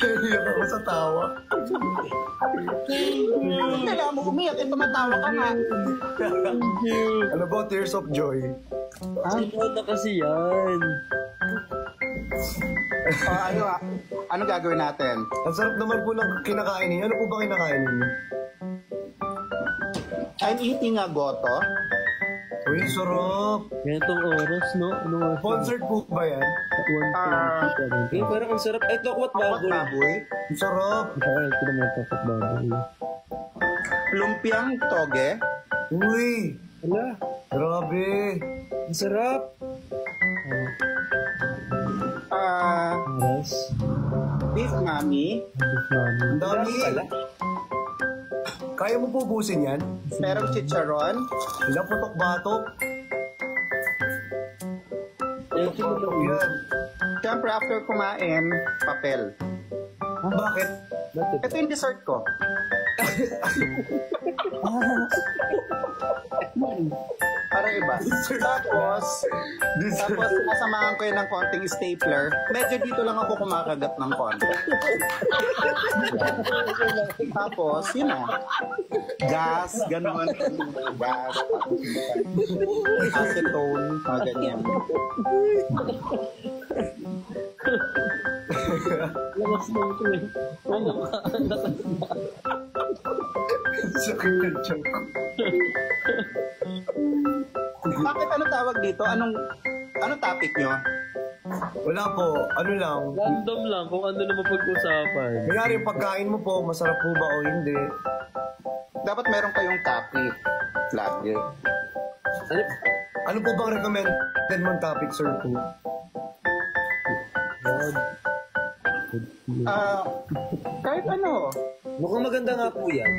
Iyak ako sa tawa. Kailangan mo umiyak, tumatawa ka nga. Ano ba, tears of joy? Sino na kasi yan? Ano gagawin natin? Ang sarap naman po ng kinakain niyo. Ano po ba kinakain niyo? I'm eating a goto. Uy, sarap. Ganitong oras, no? Ano oras? Sponsored po ba yan? 1:20. Parang ang sarap. Ay, tokwat baboy. Baboy. Ang sarap. Ay, ito naman tokwat baboy. Lumpiang toge. Uy, Wala. grabe. Ang sarap. Yes. Beef mami. Beef mami. Ang dami. Kaya mo po ubusin yan? Merong chicharon. Wala, putok-batok. Putok yan. Siyempre, after kumain, papel. Bakit? Ito yung dessert ko. Parang iba. Tapos nasamahan ko yun ng konting stapler. Medyo dito lang ako kumakagat ng konti. Tapos, yun o. Gas, gano'n. Gas. Acetone, mga ganyan. Lakas na ito eh. Ano ka? Sakit ng joke. Bakit ano tawag dito? Anong topic nyo? Wala po. Ano lang. Random lang kung ano na mapag-usapan. Kanyari yung pagkain mo po, masarap po ba o hindi? Dapat meron kayong topic. Lagi. Ano po bang recommended mong topic, sir po? Kahit ano. Mukhang maganda nga po yan.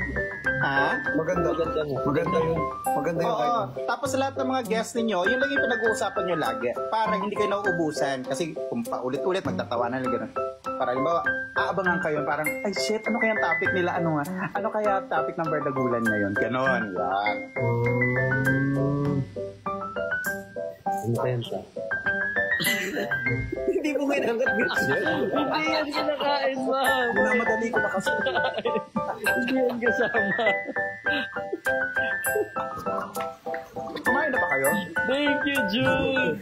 Ha? Maganda. Maganda yun. Maganda yun. Oo. Tapos lahat ng mga guests ninyo, yun lang yung pinag-uusapan nyo lagi. Para hindi kayo nauubusan. Kasi kung paulit-ulit, magtatawanan lang gano'n. Para halimbawa, aabangan kayo. Parang, ay shit, ano kaya topic nila? Ano kaya topic ng Berdagulan ngayon? Ganon. Yan. Ano kaya sa? Hindi mo kinanggat gets yun? Hindi yan kinakain, ma'am. Madali ko na kasi. Hindi yan kasama. Kumain na ba kayo? Thank you, Jude!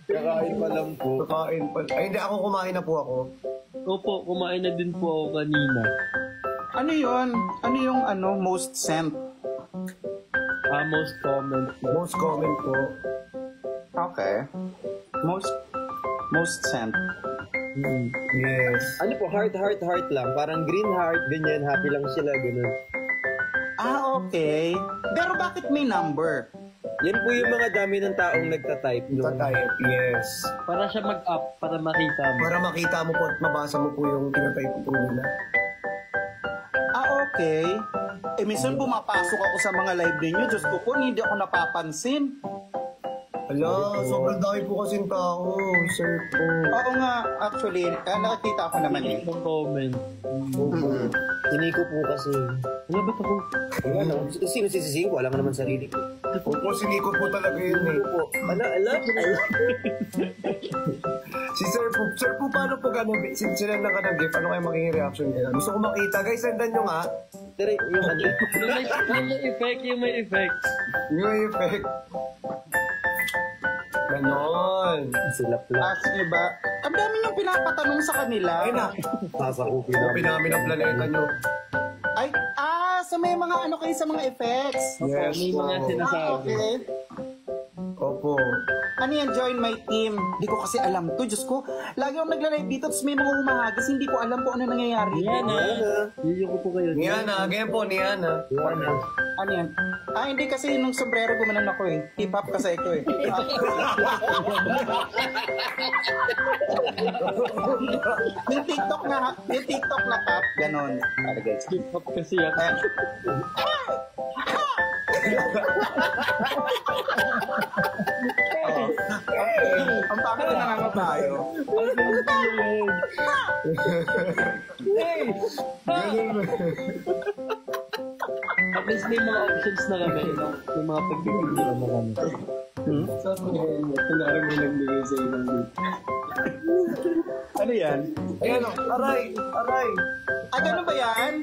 Kakain pa lang po. Kakain pa. Ay, hindi. Ako kumain na po ako. Opo, kumain na din po ako kanina. Ano yun? Ano yung most sent? Most comment. Most comment po. Okay. Most sent. Yes. Ano po, heart lang. Parang green heart, ganyan. Happy lang sila, ganun. Okay. Pero bakit may number? Yan po yung mga dami ng taong nagtatype doon. Tatype, yes. Para siya mag-up, para makita mo. Para makita mo po at mabasa mo po yung tinatype po nila. Okay. Minsan pumapasok ako sa mga live ninyo. Diyos ko po, hindi ako napapansin. Ala, sobrang dami po kasing tao, sir po. Oo nga, actually, nakakita ko naman eh. Yung comment. Siniko po kasi. Ano ba ito? Wala. Sino sisisihin ko? Alam mo naman sarili ko. Opo, sinikot po talaga yun eh. Ala. Si sir po, paano po gano'n? Sila na ka ng gift, ano kayo magiging reaction nila? Gusto ko makita, guys, sendan nyo nga. Pero yung ano? Yung may effect. Yung may effect. Ganon. Sila pala. Actually ba? Ang dami niyong pinapatanong sa kanila. Ay na. Sasakupin Namin ang planeta nyo. Ay, so may mga kayo sa mga effects. Yes. May mga sinasabi. Okay. Opo. Ano yan, join my team? Hindi ko kasi alam to. Diyos ko, lagi akong nagla-live dito tapos may mga humahagis. Hindi ko alam po ano nangyayari. Niana. Yuyok ko po kayo. Niana, ganyan po, Niana. Ano yan? Hindi kasi nung sombrero gumanon ako eh. Hip-hop kasi ito eh. yung TikTok na pop, ganon. Hip-hop kasi yan. Ang pangit na nangangabayo. Hey! At least may mga options na kami. May mga pagpipilihan na kami. Sa akin, kunwari mo nagbigay sa ibang dito. Ano yan? Ayan o, aray, aray. Ah, gano'n ba yan?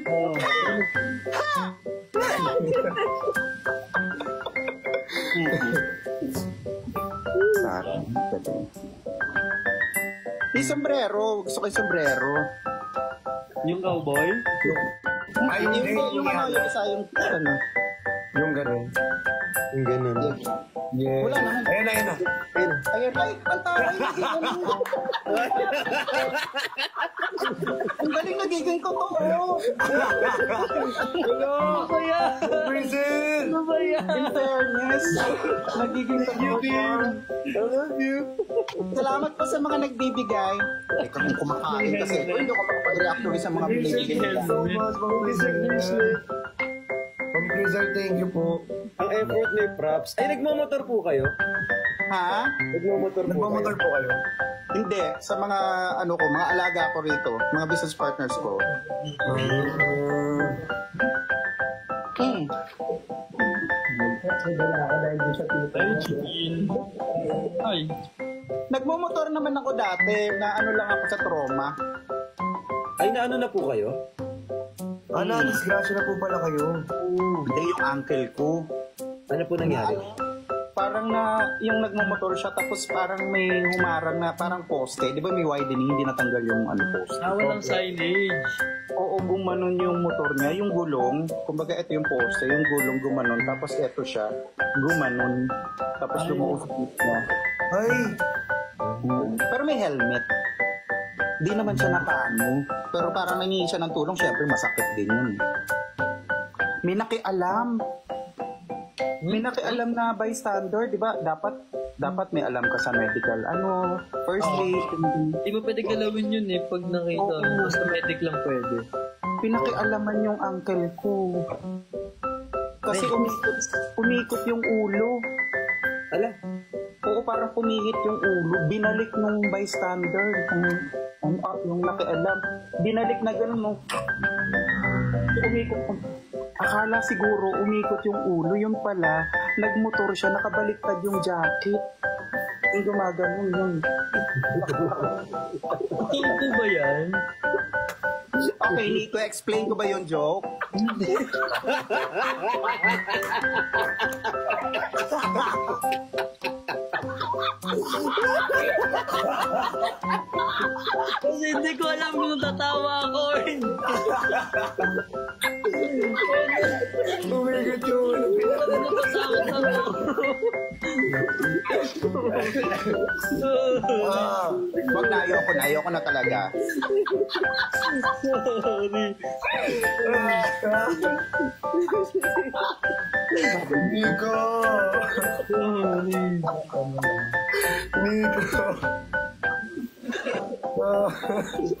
Sarap. Yung sombrero. Gusto ko yung sombrero. Yung cowboy? Ay, Yung, hindi, yung ano, yung isa, yung ano. Yung ganun. Yung ganun. Yeah. Wala naman. Ayan na, ayan na. Ayun. Ayun, ay, ang taray. Ang galing nagiging totoo. Ano ba yan? Prison! Ano ba yan? In fairness, nagiging totoo. I love you. Salamat po sa mga nagbibigay. Ikaw kung kumakain kasi. Hindi ako makapag-react ulit sa mga binibigay nila. So much, Ma'am Prison. Ma'am Prison, thank you po. Ang effort may props. Ay, nagmamotor po kayo? Ha? Nagmamotor po Nagmamotor po kayo. Hindi. Sa mga, ano ko, mga alaga ko rito, mga business partners ko. Hmm. Ay, chicken. Ay. Nagmumotor naman ako dati na ano lang ako sa trauma. Ay, naano na po kayo? Disgrasya na po pala kayo. Hindi yung uncle ko. Ano po nangyari? Parang na, yung nagmumotor siya tapos parang may humarang na parang poste. Di ba may widening, hindi natanggal yung ano poste. Walang signage. Oo, gumanon yung motor niya, yung gulong. Kumbaga ito yung poste, yung gulong gumanon. Tapos ito siya, gumanon. Tapos lumuusap niya. Ay, Pero may helmet. Di naman siya nakaano. Pero parang nangihingi siya ng tulong, syempre masakit din yun. May nakialam. May nakialam na bystander, di ba? Dapat may alam ka sa medical. Ano, first aid. Di ba pwede galawin yun eh pag nakita. Oo. Basta medic lang pwede. Pinakialaman yung uncle ko. Kasi umikot yung ulo. Ala, Oo, parang pumihit yung ulo. Binalik nung bystander. Yung nakialam. Binalik na ganun mo. Umikot. Akala siguro umikot yung ulo. Yung pala, nagmotor siya, nakabaliktad yung jacket. Yung gumaganon yun. Totoo ba yan? Okay, Nico, explain ko ba yung joke? Kasi hindi ko alam kung tatawa ako or hindi. umigot yung ulo. Ano natakot ako? Ah, Wag na, ayoko na talaga. Sorry. Nico! Sorry. Nico! Ah,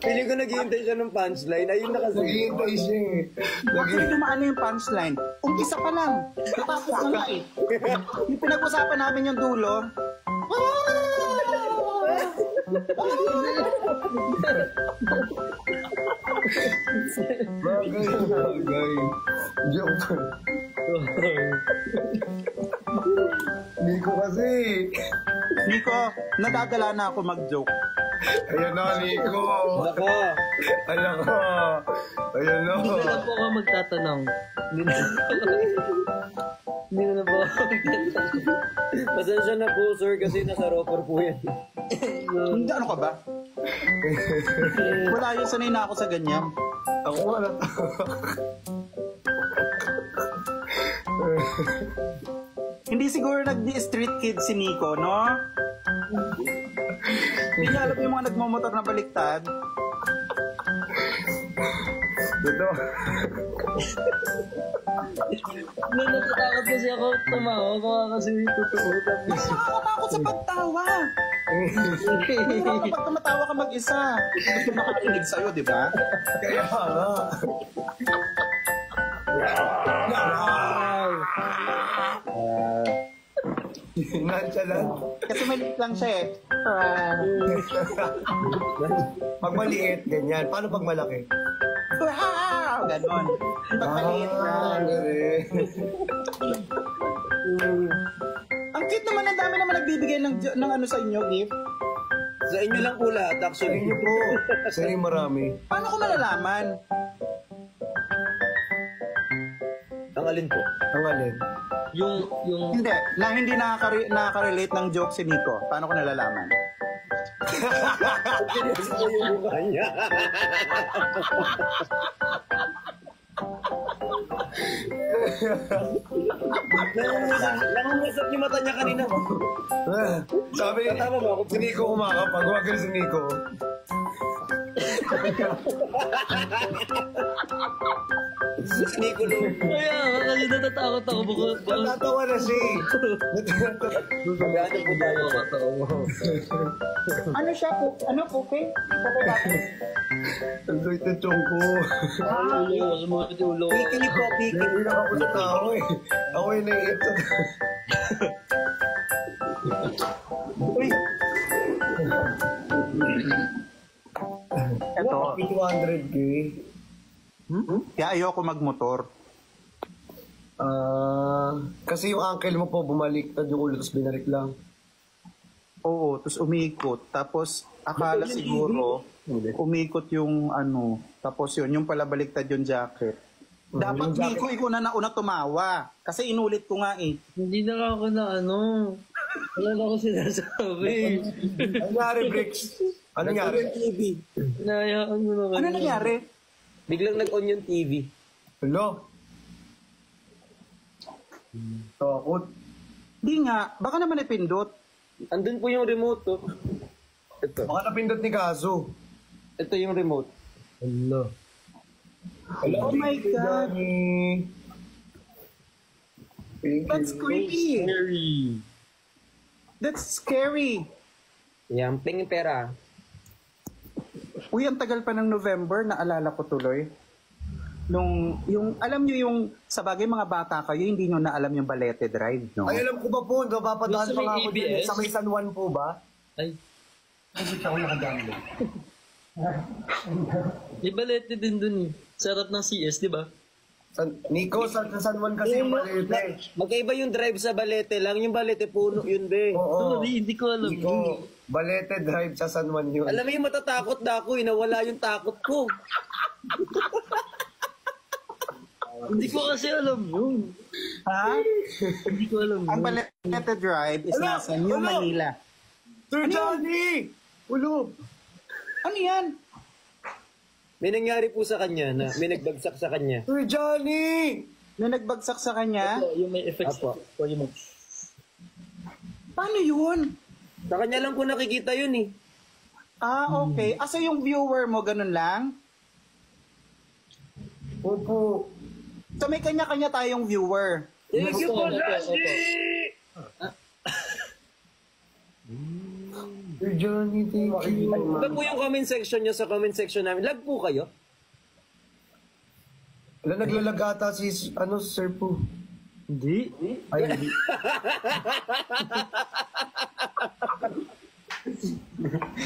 feeling ko naghihintay siya ng punchline. Ayun na kasi. naghihintay siya eh. Actually, dumaan na yung punchline. Umpisa pa lang. Natapos na nga eh. Yung pinag-usapan namin yung dulo. Bagay. Joke. Nico kasi. Nico, nadadala na ako mag-joke. Ayan na, Nico. Nako. Alam ko. Ayan na. Hindi na po ako magtatanong. Hindi na po ako magtatanong. Pasensya na po, sir, kasi nasa roper po yan. Hindi, ano ka ba? Wala yun, sanay na ako sa ganyan. Ako wala. Hindi siguro nag-street kid si Nico, no? Hindi niya alam yung mga nagmamotor na baliktad. Totoo. Natatakot kasi ako tumawa. Baka kasi totoo. Tapos, Nakakatakot sa pagtawa. Hindi mo kapag tumatawa ka mag-isa. Gusto makarinig sa'yo, di ba? Kaya nga. Nonchalant. Kasi maliit lang siya eh. Pag maliit, ganyan. Paano pag malaki? Wow! Ganon. Pag maliit lang. galing. Ang cute naman, ang dami naman nagbibigay ng ano sa inyo, gift. Sa inyo lang po lahat, Sa actually. inyo po. Sa inyo marami. Paano ko malalaman? Ang alin po? Ang alin? Yung, Hindi, na hindi nakaka-relate ng joke si Nico. Paano ko nalalaman? Seryoso po yung mukha niya. Nangungusap yung mata niya kanina. Sabi ni Tama ba ako? si Nico kumakapag. Huwag si Nico. Nico Lou. kaya kasi natatakot ako. Baka Natatawa na siya eh. Magano po tayo? Ano siya po? Ano po, Kay? Ang sweet ng chong ko. ulo. Piki po, piki. Naiiyak ako sa tao eh. Ako yung naiiyak sa tao. Uy! Ito, 200k. kaya ayoko magmotor. Kasi yung uncle mo po bumaliktad yung ulo tapos binalik lang. Oo, tapos umikot. Tapos akala siguro umikot yung ano. Tapos yun, yung pala baliktad yung jacket. Dapat yung jacket. Nico, ikaw na nauna tumawa. Kasi inulit ko nga eh. Hindi na ako na ano. Wala na ako sinasabi. Ano nangyari, Bricks? Ano nangyari? TV. Nahayaan mo na Ano nangyari? Biglang nag-on yung TV. Hello? Takot. Di nga, baka naman ipindot. Andun po yung remote, oh. Ito. Baka napindot ni Kazu. Ito yung remote. Hello. Oh my God. That's creepy. Scary. That's scary. Yan, pingin pera. Uy, ang tagal pa ng November, naalala ko tuloy. Alam nyo yung, sa bagay mga bata kayo, hindi nyo na alam yung Balete Drive, no? Ay, alam ko ba po, napapadaan Yung sa pa may nga ako dyan. ABS? Sa may San Juan po ba? Ay, Kasi ako nakadami. di balete din dun eh. Sarap ng CS, di ba? Nico, sa San Juan kasi yung Balete. Magkaiba yung drive sa Balete lang. Yung Balete puno yun, be. Oo. Sorry, hindi ko alam. Nico, Balete Drive sa San Juan yun. Alam mo yung matatakot na ako, nawala yung takot ko. Hindi ko kasi alam yun. Ha? Hindi ko alam Ang yun. Balete Drive is Ano? nasa New Ano? Manila. Sir Johnny! Ulo! Ano yan? May nangyari po sa kanya na may nagbagsak sa kanya. Sir Johnny! May nagbagsak sa kanya? Yung may effects. Apo. O yung Paano yun? Sa kanya lang po nakikita yun eh. Ah, okay. So yung viewer mo, ganun lang? Opo. So may kanya-kanya tayong viewer. Thank you po, Sir Johnny, thank you. Ito po yung comment section nyo sa comment section namin. Lag po kayo? Wala naglalagata si, sir po. Hindi. Ay, hindi.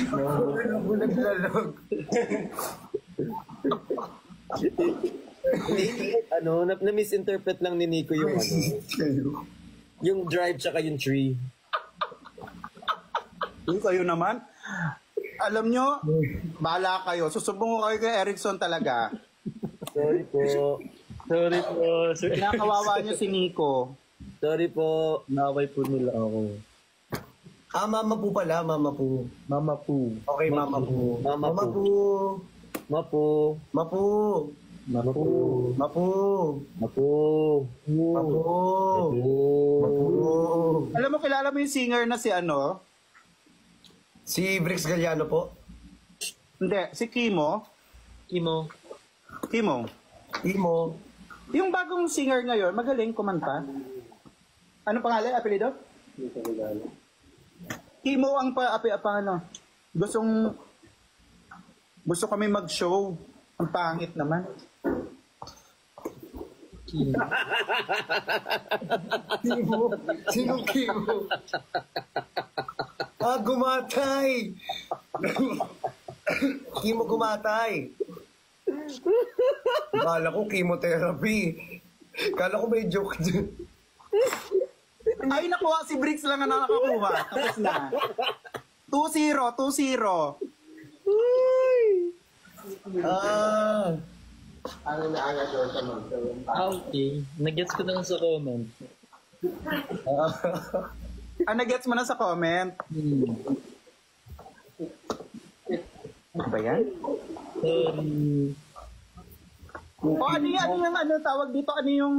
Wala po naglalag. Na-misinterpret lang ni Nico yung Kayo. yung drive tsaka yung tree. Yung kayo naman. Alam nyo, bahala kayo. Susubong ko kayo kay Erickson talaga. Sorry po. Sorry po. Sir. Kinakawawa nyo si Nico. Sorry po. Naway po nila ako. Mama po pala, mama po. Mama po. Okay, mama po. Mama Mama po. po. Mapo. Mapo. Mapo. Mapo. Mapo. Mapo. Mapo. Mapo. Alam mo, kilala mo yung singer na si ano? Si Brix Galliano po. Hindi, si Kimo. Imo. Kimo. Imo. Yung bagong singer ngayon, magaling kumanta. Ano pangalan? Apelido? Kimo ang ano. Gusto kami mag-show. Ang pangit naman. Kimo. Sinong Kimo? Gumatay! Kimo gumatay. Kala ko chemotherapy. Kala ko may joke dyan. Ay, nakuha si Brix lang ang nakakuha. Tapos na. 2-0, 2-0. Ah. Okay. Nag-gets ko na sa comment. Nagets mo na sa comment? Ano ba yan? Ano tawag dito? Ano yung...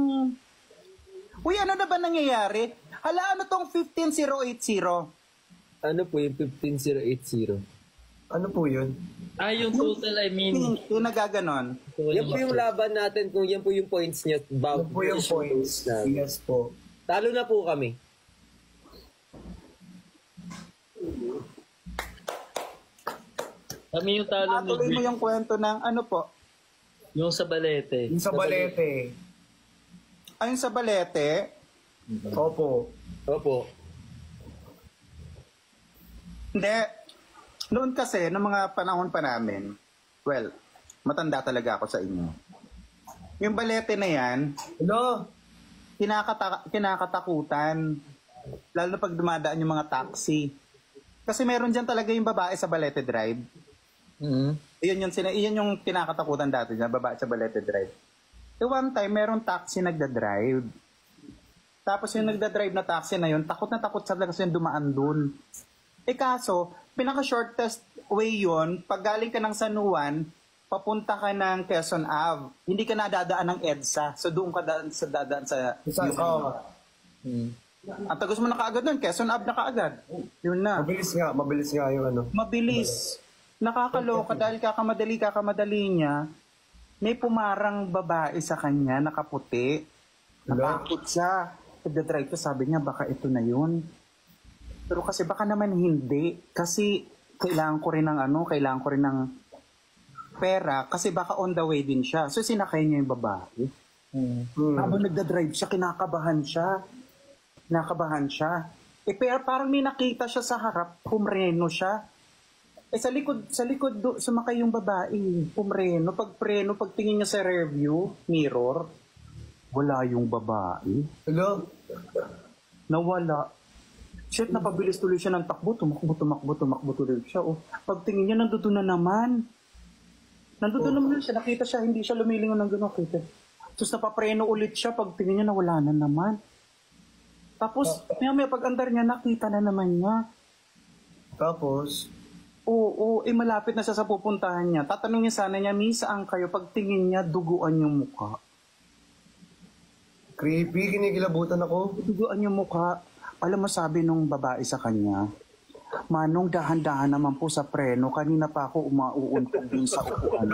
Uy, ano na ba nangyayari? Hala, ano tong 15080? Ano po yung 15080? Ano po yun? Yung total, I mean. Yung nagaganon. Yan po yung laban natin kung yan po yung points niya. Ano po yung points? Yes po. Talo na po kami. Kami yung talo Tuloy mo ni yung kwento ng ano po? yung sa balete. Yung sa balete. Ayun sa balete, Opo. Opo. hindi. Noon kasi, ng mga panahon pa namin, well, matanda talaga ako sa inyo. Yung balete na yan, Ano? kinakatakutan. Lalo na pag dumadaan yung mga taxi. Kasi meron dyan talaga yung babae sa Balete Drive. Iyan yung kinakatakutan dati dyan, babae sa Balete Drive. One time, meron taxi nagda-drive. Tapos yung nagda-drive na taxi na yun, takot na takot sa kasi yung dumaan dun. Kaso, pinaka-shortest way yun, pag galing ka ng San Juan, papunta ka ng Quezon Ave. Hindi ka nadadaan ng EDSA. So doon ka dadaan sa... Ang tagus mo na kaagad nun, Quezon Ave na kaagad. Yun na. Mabilis nga yung ano. Mabilis. Nakakaloka dahil kakamadali niya. May pumarang babae sa kanya, nakaputi. Natakot siya. Pagdadrive ko, sabi niya, baka ito na yun. Pero kasi baka naman hindi. Kasi kailangan ko rin ng pera. Kasi baka on the way din siya. So sinakay niya yung babae. Habang nagdadrive siya, kinakabahan siya. Pero parang may nakita siya sa harap, pumreno siya. Sa likod sumakay yung babae, pumreno. Pagtingin niya sa rearview mirror, wala yung babae. Hello? Nawala. Shit, napabilis tuloy siya ng takbo. Tumakbo tuloy siya. Pagtingin niya, nandoon na naman. Siya. Nakita siya, hindi siya lumilingon ng gano'n. Tapos napapreno ulit siya. Pagtingin niya, nawala na naman. Tapos, may pag-andar niya, nakita na naman niya. Tapos? Oo, malapit na siya sa pupuntahan niya. Tatanungin sana niya, saan kayo? Pagtingin niya, duguan yung mukha. Creepy, kinikilabutan ako. Duguan yung mukha. Alam mo, sabi nung babae sa kanya, Manong, dahan-dahan naman po sa preno. Kanina pa ako umauuntog dun sa upuan.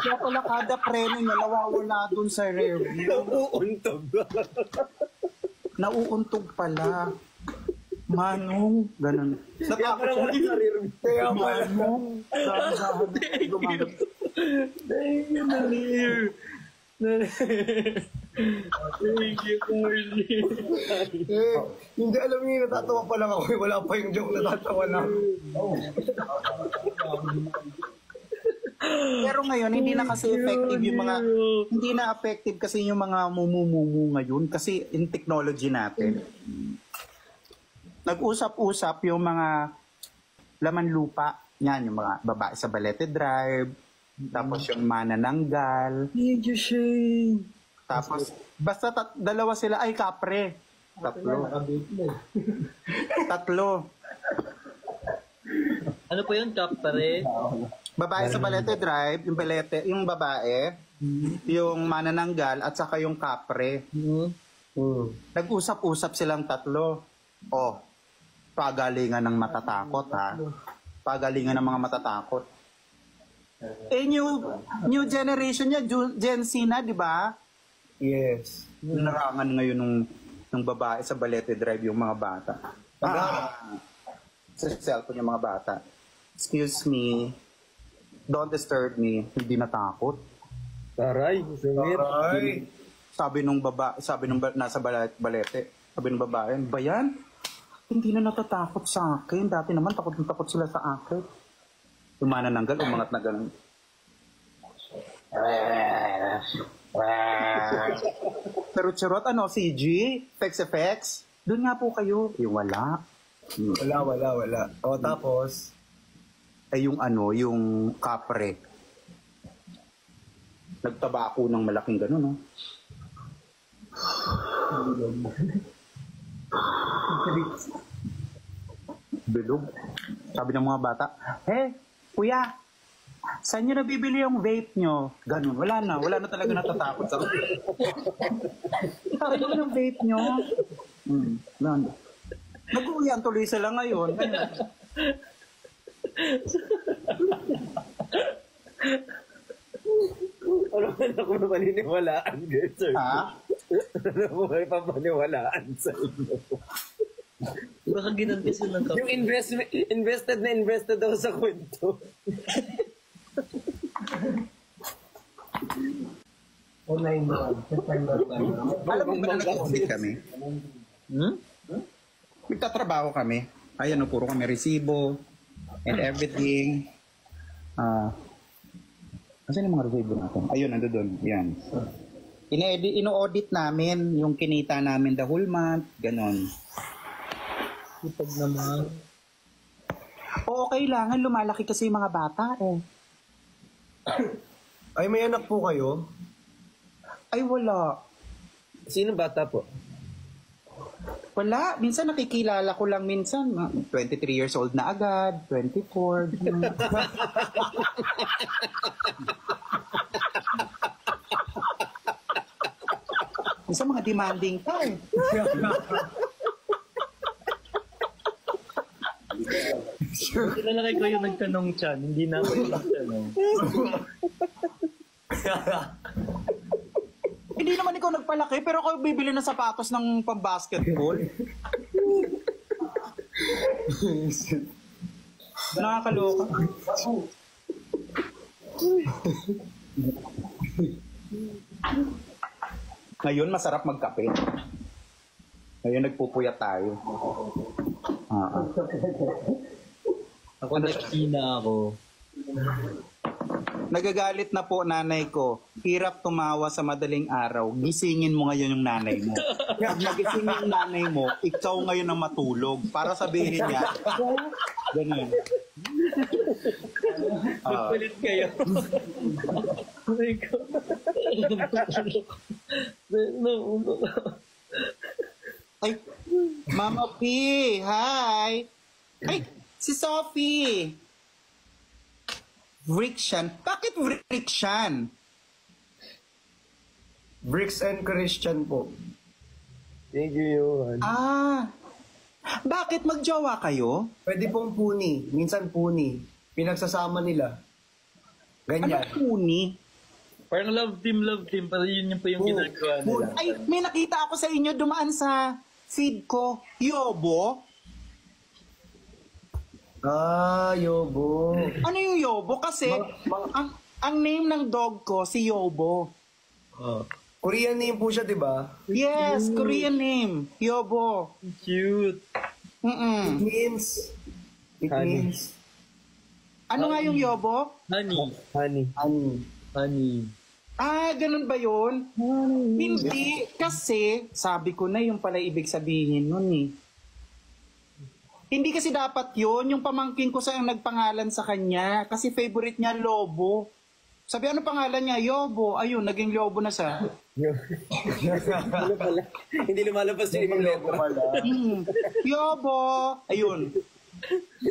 Kaya pala kada preno niya nawawala dun sa rearview. Nauuntog pala. Manong, ganun. Natakot siya. Kaya Manong, dahan-dahan gumagap. Thank you, Nalir. Thank you, Carly. Hindi alam niyo, natatawa pa lang ako. Wala pa yung joke, natatawa na. Pero ngayon, hindi na kasi effective yung mga, hindi na effective kasi yung mga mumumumu ngayon kasi in technology natin. Nag-usap-usap yung mga laman lupa, yan, yung mga babae sa Balete Drive, tapos yung manananggal. Medyo shame. Tapos, basta dalawa sila, ay kapre. Tatlo. Ano po yun, Kap, pare? Babae sa Balete Drive, yung babae, yung manananggal, at saka yung kapre. Nag-usap-usap silang tatlo. Pagalingan ng matatakot, ha? Pagalingan ng mga matatakot. New generation niya, Gen Z na, di ba? Yes. Narangan ngayon ng babae sa Balete Drive yung mga bata. Sa cellphone yung mga bata. Excuse me. Don't disturb me. Hindi natakot. Taray, sungit. Sabi nung nasa balete, sabi nung babae, ba yan? Hindi na natatakot sa akin. Dati naman takot sila sa akin. Yung manananggal, umangat na ganun. Pero charot, CG? Effects? Doon nga po kayo. Yung wala. Wala. O, tapos, Ay yung ano, yung kapre. Nagtabako ng malaking gano'n, no? Bilog. Sabi ng mga bata, kuya, saan nyo nabibili yung vape nyo? Ganun, wala na talaga natatakot sa Sabi ko ng vape nyo. Wala na. Nag-uwian tuloy sila ngayon. Ano man ako mapaniwalaan, guys, sir? Ha? Ano mo may papaniwalaan sa inyo? Baka ginanti sila ng kapatid. Yung invested ako sa kwento. Alam mo ba na nag-audit kami? Nagtatrabaho kami. Ayan, puro kami resibo and everything. Asan yung mga resibo natin? Ayun, nando doon. Yan. Ino-audit namin yung kinita namin the whole month. Ganon. Ipag naman. Oo, kailangan lumalaki kasi yung mga bata eh. ay may anak po kayo? Ay, wala. Sino bata po? Wala. Minsan nakikilala ko lang minsan. 23 years old na agad. 24. Minsan mga demanding pa eh. Buti na lang kayo nagtanong Chan. Hindi na ako yung nagtanong. Hindi naman ikaw nagpalaki, pero ako bibili ng sapatos ng pang-basketball. Nakakaloka. Ngayon, masarap magkape. Ngayon, nagpupuyat tayo. Ako nag-ina ako. Nagagalit na po nanay ko. Hirap tumawa sa madaling araw. Gisingin mo ngayon yung nanay mo. Pag nagising yung nanay mo, ikaw ngayon ang matulog. Para sabihin niya, ganun. Magpalit kayo. Oh my God. Ay, Mama P, hi! Ay, si Sophie! Vrikshan? Bakit Vrikshan? Bricks and Christian po. Thank you, Johan. Bakit magjowa kayo? Pwede pong puni. Minsan puni. Pinagsasama nila. Ano Ganyan. puni? Parang love team. Parang yun yung pa yung ginagawa nila. Ay, may nakita ako sa inyo dumaan sa feed ko. Yobo? Yobo. Ano yung Yobo? Kasi ang name ng dog ko si Yobo. Oh. Korean name po siya, di ba? Yes, Korean name. Yobo. Cute. Mm-mm. It means Ano nga yung Yobo? Honey. Honey. Ganun ba yun? Hindi. Kasi, sabi ko na yung pala ibig sabihin nun eh. Hindi kasi dapat yun. Yung pamangkin ko sa yung nagpangalan sa kanya. Kasi favorite niya, Lobo. Sabi, ano pangalan niya? Yobo. Ayun, naging Yobo na siya. Ano pala? Hindi lumalabas yung ibang letra. Yobo. Ayun.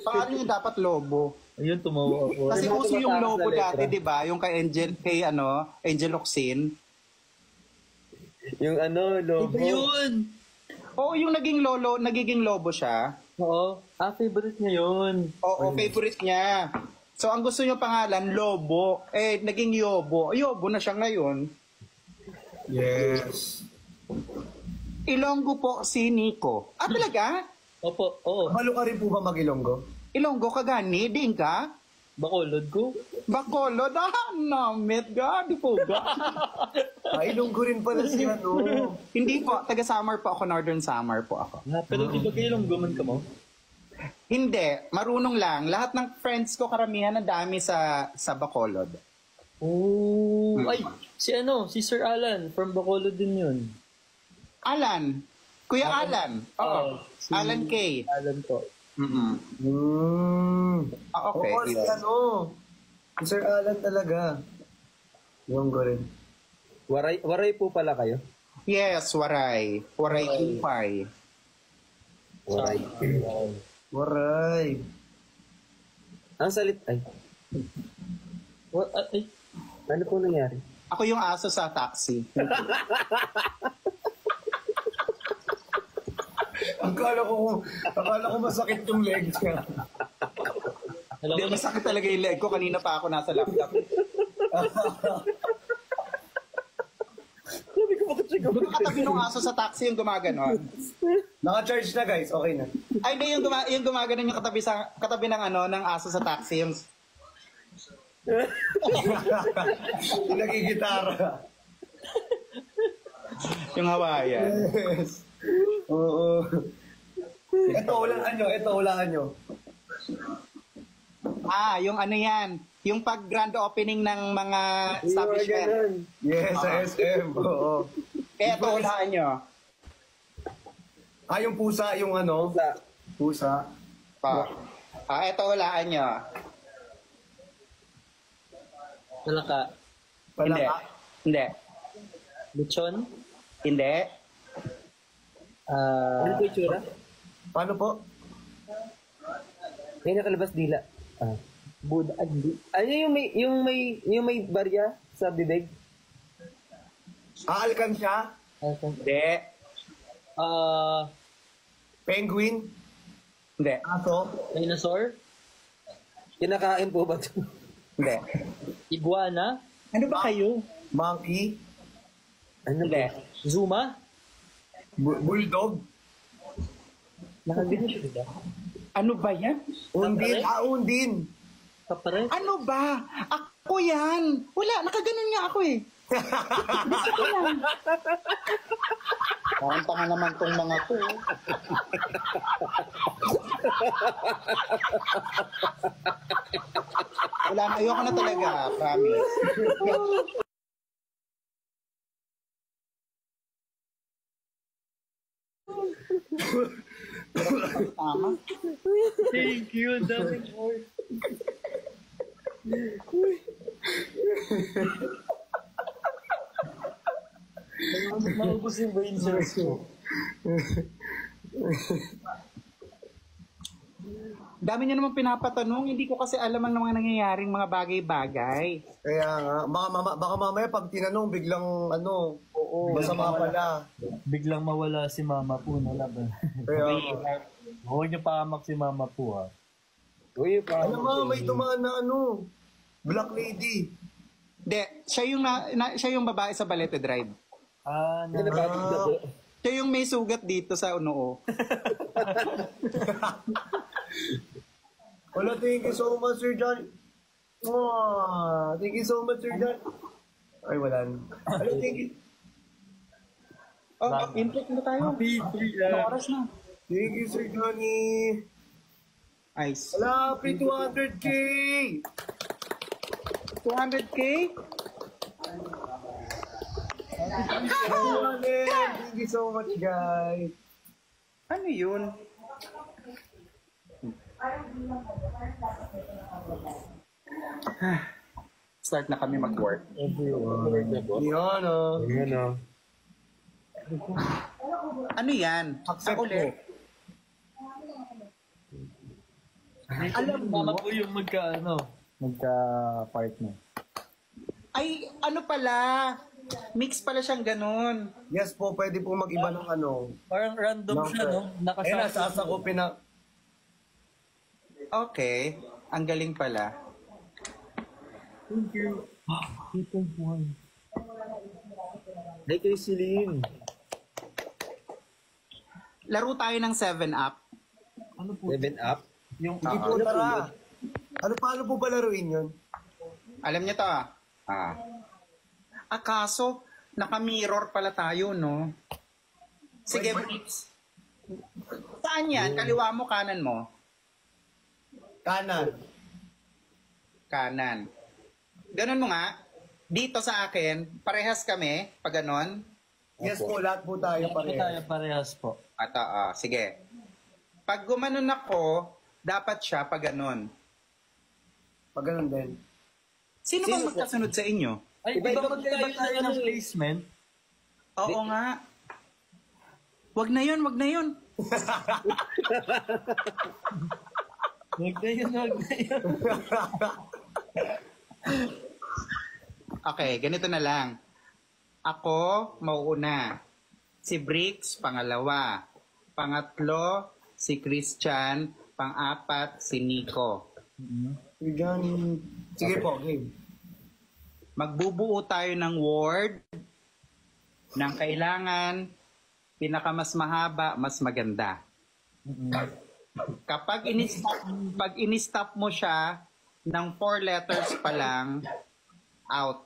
Pangalan niya dapat Lobo. Ayun, tumawa ako. Kasi Ano uso yung tumataas Lobo na letra? dati, di ba? Yung kay Angel Oxin. Yung lobo. Iba yun. Oo, yung nagiging Lobo siya. Oo. Favorite niya yun. Oo, favorite niya. So, ang gusto niyo pangalan, Lobo. Naging Yobo. Yobo na siya ngayon. yes. Ilonggo po si Nico. Talaga? Opo, oo. Malo ka rin po ba mag-Ilonggo? Ilonggo ka gani? Diin ka? Bacolod ko. Bacolod? Namit ga? Di po ga? Ilonggo rin pala si Hindi po. Taga-Samar po ako. Northern Samar po ako. Pero di ba kayo lang guman ka mo? Hindi. Marunong lang. Lahat ng friends ko karamihan na dami sa Bacolod. Oh. Ay, si Sir Alan from Bacolod din yun. Alan. Kuya Alan. Oo. Alan K. Alan po. Okay. Oo, si si Sir Alan talaga. Yung ko rin. Waray po pala kayo? Yes, Waray. Waray Kupay. Waray. Waray. Ang salit, ay, What? ano po nangyari? Ako yung aso sa taxi. Akala ko masakit yung legs niya. Hindi, masakit talaga yung leg ko. Kanina pa ako nasa laptop. Doon katabi ng aso sa taxi yung gumaganon. Naka-charge na guys, okay na. Ay, hindi, yung gumaganon yung katabi ng ng aso sa taxi. Yung Yung nagigitara. yung Hawaiian. Yes. Oo. Ito, ulaan nyo. Yung yan. Yung pag grand opening ng mga establishment. Yes, sa SM. Oo. Kaya ito, ulaan nyo. Yung pusa, yung Pusa. Ito, ulaan nyo. Palaka. Hindi. Lechon. Hindi. Ano po yung tsura? Paano po? May nakalabas dila. Buda. Ano yung may barya sa bibig? Alkansya? Hindi. Penguin? Hindi. Aso? Dinosaur. Kinakain po ba ito? Hindi. Iguana. Ano ba kayo? Monkey? Ano Hindi. ba? Zuma. Bulldog? Nakaganyan siya ba? Ano ba yan? Undin? Undin? Kapare. Ano ba? Ako yan. Wala, nakaganon nga ako eh. Parang tanga naman tong mga to. Wala na, ayoko na talaga, promise. Tama. Thank you. Daming more. Maubos yung brain cells ko. Dami niya naman pinapatanong, hindi ko kasi alam ang mga nangyayaring mga bagay-bagay. Kaya nga, baka mamaya pag tinanong, biglang masama pala. Biglang mawala si mama po na laban. Kaya Huwag niyo pahamak si mama po ha. Uy, pa. alam mo, may dumaan na Black Lady. Hindi, siya yung babae sa Balete Drive. Siya yung may sugat dito sa noo. Wala, thank you so much, Sir John. Thank you so much, Sir John. Ay, wala. Hello, thank you. Intake na tayo. Anong oras na? Thank you, Sir Johnny. Ice. Wala, free 200K. 200K? Thank you so much, guys. Ano yun? Start na kami mag-work. Yan, Ano yan? Accept mo. Alam mo, mama po yung magka-partner. Ay, ano pala? Mix pala siyang ganun. Yes po, pwede po mag-iba ng Parang random siya, no? Nasasakupin na. Okay. Ang galing pala. Thank you. 3.1. Hey, kay Celine. Laro tayo ng 7-Up. Ano po? 7-Up? Yung Hindi po, tara. Paano po ba laruin yun? Alam niyo to kaso, naka-mirror pala tayo, no? Sige, Brits. Saan yan? Kaliwa mo, kanan mo? Kanan. Kanan. Ganon mo nga. Dito sa akin, parehas kami, pag ganon. Yes po, lahat po tayo Pareho tayo pareho. parehas po. Sige. Pag gumanon ako, dapat siya pag ganon. Pag ganun din. Sino bang magkasunod sa inyo? Ay, di ba magkaiba tayo ng placement? Oo nga. Wag na yun, wag na yun. Huwag na yun, huwag na yun. Okay, ganito na lang. Ako, mauuna. Si Bricks, pangalawa. Pangatlo, si Christian. Pang-apat, si Nico. Bigyan. Sige po, game. Magbubuo tayo ng word ng kailangan pinakamas mahaba, mas maganda. Kapag in-stop mo siya ng 4 letters pa lang, out.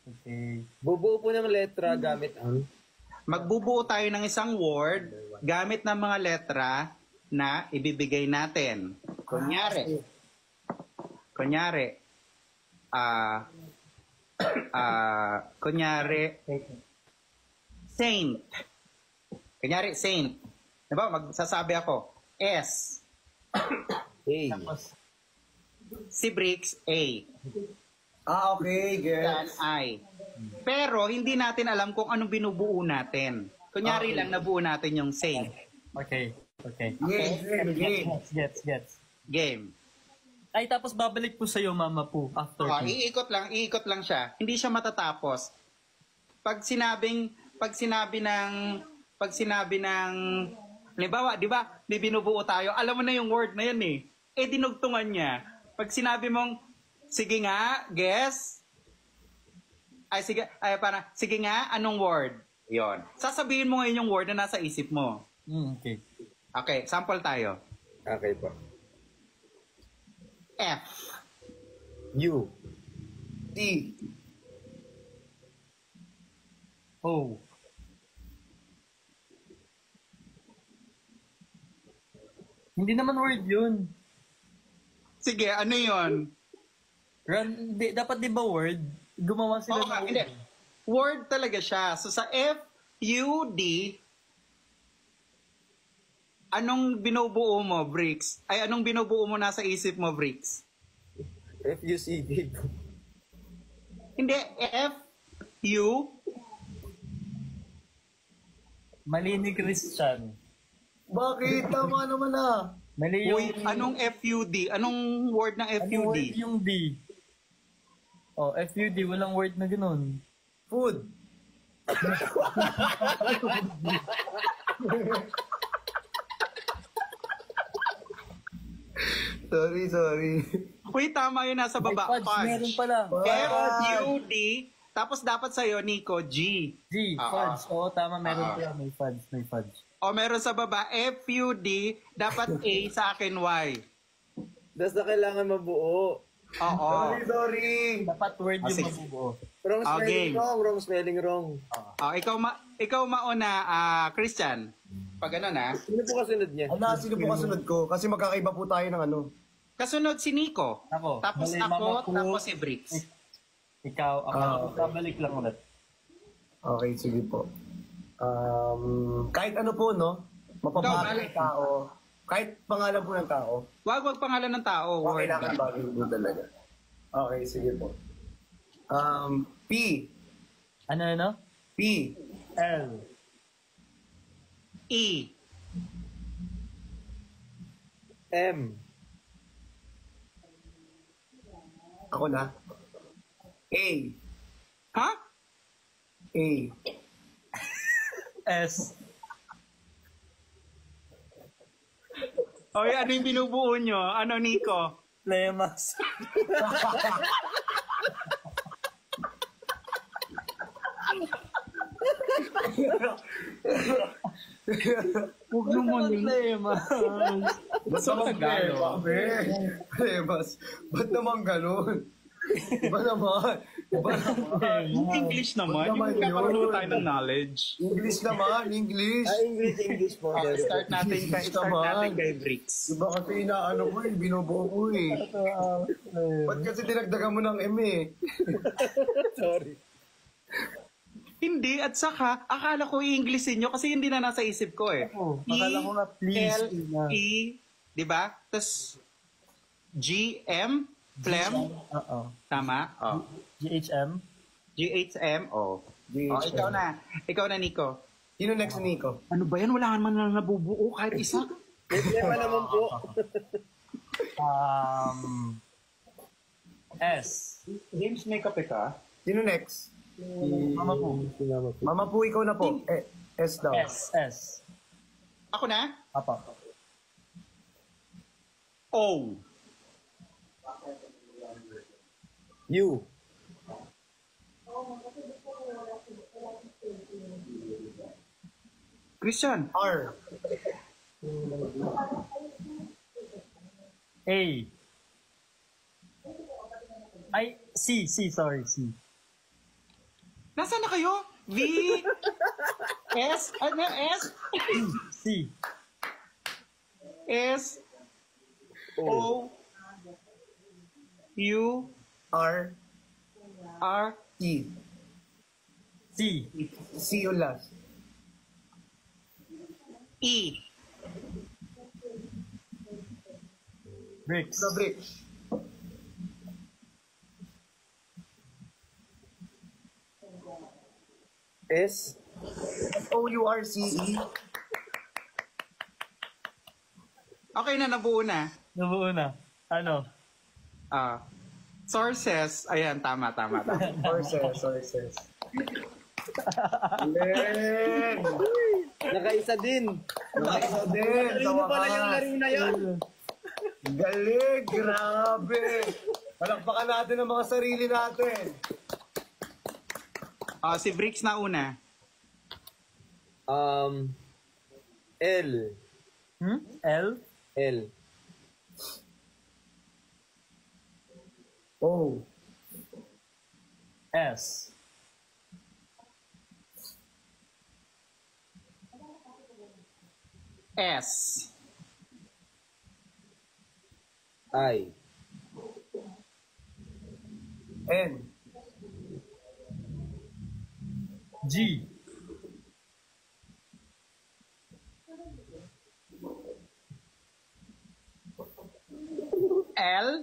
Okay. Bubuo po ng letra gamit ang... Magbubuo tayo ng isang word gamit ng mga letra na ibibigay natin. Kunyari, saint. Kunyari, saint. Diba, magsasabi ako, S. Hey. Si Bricks, A. Okay, Dan, guess. I. Pero, hindi natin alam kung anong binubuo natin. Kunyari lang, nabuo natin yung saint. Okay. Okay. Game. Gets. Game. Ay, tapos babalik po sa'yo, Mama po, after Oh, two. iikot lang siya. Hindi siya matatapos. Pag sinabi ng, halimbawa, di ba, may binubuo tayo, alam mo na yung word na yan eh. Eh, dinugtungan niya. Pag sinabi mong, sige nga, guess, sige nga, anong word? Yon. Sasabihin mo ngayon yung word na nasa isip mo. Okay. Okay, sample tayo. Okay po. F. U. D. Oh. Hindi naman word yun. Sige, ano yon? Dapat di ba word? Gumawa sila Oo nga, ng hindi. Word talaga siya. So sa F, U, D, anong binubuo mo, Bricks? Ay, anong binubuo mo nasa isip mo, Bricks? F-U-C-D. Hindi, F, U, Mali ni Christian. Bakit? Tama naman ah. Mali yung... Uy, anong FUD? Anong word ng Anong FUD? word yung D? Oh, FUD, walang word na ganun. Food. Sorry. Uy, tama yun nasa baba. Fudge, meron pala. FUD, tapos dapat sa'yo, Nico, G. G, fudge. Oo, tama, meron Ah. pala. May fudge. O meron sa baba, FUD, dapat A, sa akin Y. Das na kailangan mabuo. Oo. Sorry. Dapat word yung sige. mabubuo. Wrong game. wrong spelling wrong. O, ikaw mauna, Christian. Pag ano na. Sino po kasunod niya? Sino po kasunod ko? Kasi magkakaiba po tayo ng ano. Kasunod si Nico. Ako. Tapos Mali, ako, Mama Poo. tapos si Bricks. Ikaw, ako. Babalik lang ulit. Okay, sige po. Kahit ano po, no? Mapapakita ng tao. Kahit pangalan po ng tao. Wag pangalan ng tao. Okay, Word kailangan lang. bago po talaga. Okay, sige po. P. Ano? P. L. E. M. Ako na. A. Ha? A. S. Oy, ano yung binubuo nyo? Ano, Nico? Lemas. Huwag naman yun. Lemas. Ba't naman Tagalog? Ba't naman ganun? Iba naman. Yung English naman. Yung Naman magkakaroon yun. tayo ng knowledge. English naman, English. English po. Start natin kay Bricks. Diba kasi inaano ko eh, binubuo ko eh. Ba't kasi dinagdagan mo ng M eh? Sorry. Hindi, at saka, akala ko i-Englishin nyo kasi hindi na nasa isip ko eh. Akala ko nga, please. E-L-E, di ba? Tapos, G-M, phlegm, Oo. tama? Oh. GHM. G-H-M, oh. Oh, ikaw na. Ikaw na, Nico. Sino next ni Nico? Ano ba yan? Wala man na nabubuo kahit isa. May problema naman po. S. James, may kape ka? Sino next? Mama po. Mama po, ikaw na po. S daw. S. Ako na? Apa. O. U. Christian. R. A. Ay, C. Sorry, C. Nasaan na kayo? V. S. Ano? S? C. S. O. U. R. R. T. C. C yung last. E. Bricks. The bridge. S. S-O-U-R-C-E. Okay na, nabuo na. Nabuo na. Ano? Sources. Ayan, tama. Sources. Len! Nakaisa din. Nakaisa din. Ano pala yung laro na yan? Galing! Grabe! Palakpakan natin ang mga sarili natin. Si Bricks na una. L. L. L. O. S. S. I. N. G. L.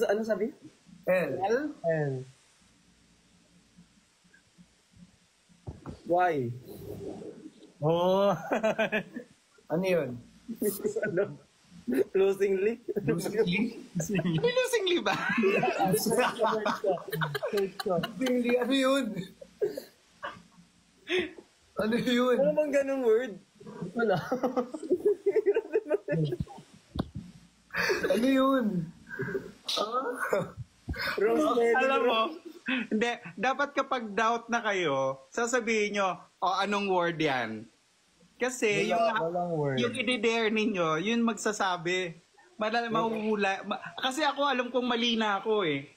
Ano sabi? L. L. L. Y. Oh. Ano yun? Ano? Closingly? Pilusingli ba? Tingli, ano yun? Ano yun? Ano bang ganung word? Wala. Ano yun? Rosemary. Alam mo, hindi, dapat kapag doubt na kayo, sasabihin nyo, anong word yan? Kasi Walang word. yung i-dare ninyo, yun magsasabi. Mahuhula. Kasi ako alam kong mali na ako eh.